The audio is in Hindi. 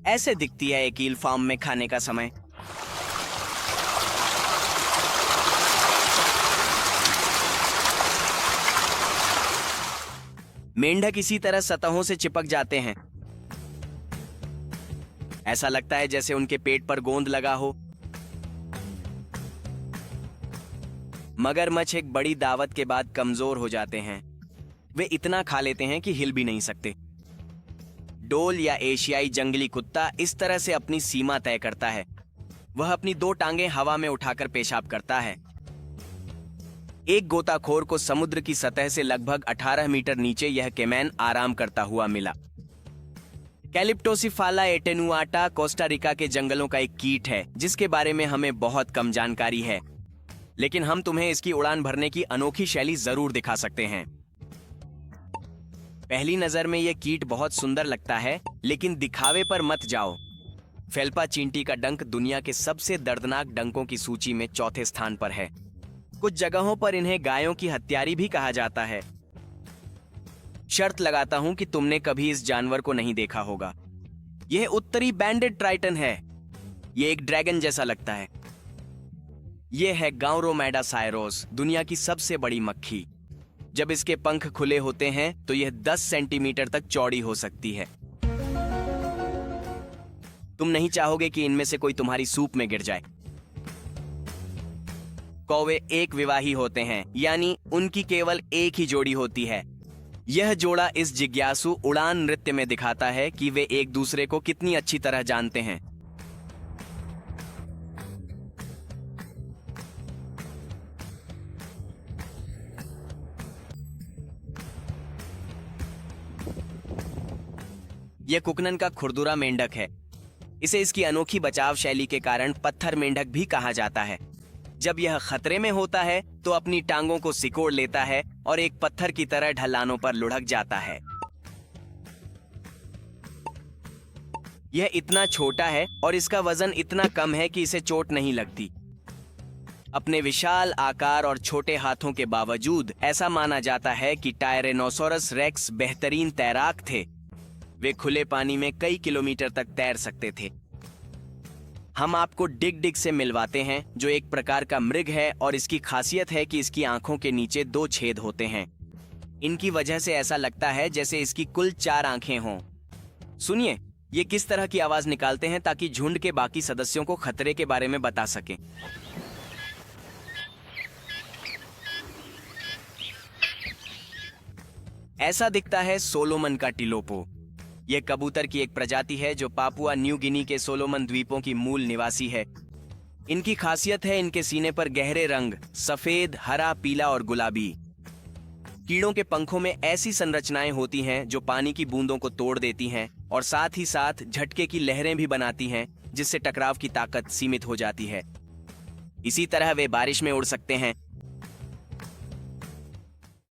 ऐसे दिखती है एक ईल फार्म में खाने का समय। मेंढक इसी तरह सतहों से चिपक जाते हैं। ऐसा लगता है जैसे उनके पेट पर गोंद लगा हो। मगरमच्छ एक बड़ी दावत के बाद कमजोर हो जाते हैं। वे इतना खा लेते हैं कि हिल भी नहीं सकते। डोल या एशियाई जंगली कुत्ता इस तरह से अपनी सीमा तय करता है। वह अपनी 2 टांगें हवा में उठाकर पेशाब करता है। एक गोताखोर को समुद्र की सतह से लगभग 18 मीटर नीचे यह केमैन आराम करता हुआ मिला। कैलिप्टोसिफाला एटेनुआटा कोस्टा रिका के जंगलों का एक कीट है जिसके बारे में हमें बहुत कम जानकारी है, लेकिन हम तुम्हें इसकी उड़ान भरने की अनोखी शैली जरूर दिखा सकते हैं। पहली नजर में यह कीट बहुत सुंदर लगता है, लेकिन दिखावे पर मत जाओ। फेल्पा चींटी का डंक दुनिया के सबसे दर्दनाक डंकों की सूची में 4थे स्थान पर है। कुछ जगहों पर इन्हें गायों की हत्यारी भी कहा जाता है। शर्त लगाता हूं कि तुमने कभी इस जानवर को नहीं देखा होगा। यह उत्तरी बैंडेड ट्राइटन है। यह एक ड्रैगन जैसा लगता है। यह है गाउरोमेडा साइरोस, दुनिया की सबसे बड़ी मक्खी। जब इसके पंख खुले होते हैं तो यह 10 सेंटीमीटर तक चौड़ी हो सकती है। तुम नहीं चाहोगे कि इनमें से कोई तुम्हारी सूप में गिर जाए। कौवे एक विवाही होते हैं, यानी उनकी केवल एक ही जोड़ी होती है। यह जोड़ा इस जिज्ञासु उड़ान नृत्य में दिखाता है कि वे एक दूसरे को कितनी अच्छी तरह जानते हैं। यह कुकनन का खुरदुरा मेंढक है। इसे इसकी अनोखी बचाव शैली के कारण पत्थर मेंढक भी कहा जाता है। जब यह खतरे में होता है तो अपनी टांगों को सिकोड़ लेता है और एक पत्थर की तरह ढलानों पर लुढ़क जाता है। यह इतना छोटा है और इसका वजन इतना कम है कि इसे चोट नहीं लगती। अपने विशाल आकार और छोटे हाथों के बावजूद ऐसा माना जाता है कि टायरेनोसोरस रेक्स बेहतरीन तैराक थे। वे खुले पानी में कई किलोमीटर तक तैर सकते थे। हम आपको डिग डिग से मिलवाते हैं, जो एक प्रकार का मृग है और इसकी खासियत है कि इसकी आंखों के नीचे 2 छेद होते हैं। इनकी वजह से ऐसा लगता है जैसे इसकी कुल 4 आंखें हों। सुनिए, ये किस तरह की आवाज निकालते हैं ताकि झुंड के बाकी सदस्यों को खतरे के बारे में बता सकें। ऐसा दिखता है सोलोमन का टिलोपो। यह कबूतर की एक प्रजाति है जो पापुआ न्यू गिनी के सोलोमन द्वीपों की मूल निवासी है। इनकी खासियत है इनके सीने पर गहरे रंग सफेद, हरा, पीला और गुलाबी। कीड़ों के पंखों में ऐसी संरचनाएं होती हैं जो पानी की बूंदों को तोड़ देती हैं और साथ ही साथ झटके की लहरें भी बनाती हैं, जिससे टकराव की ताकत सीमित हो जाती है। इसी तरह वे बारिश में उड़ सकते हैं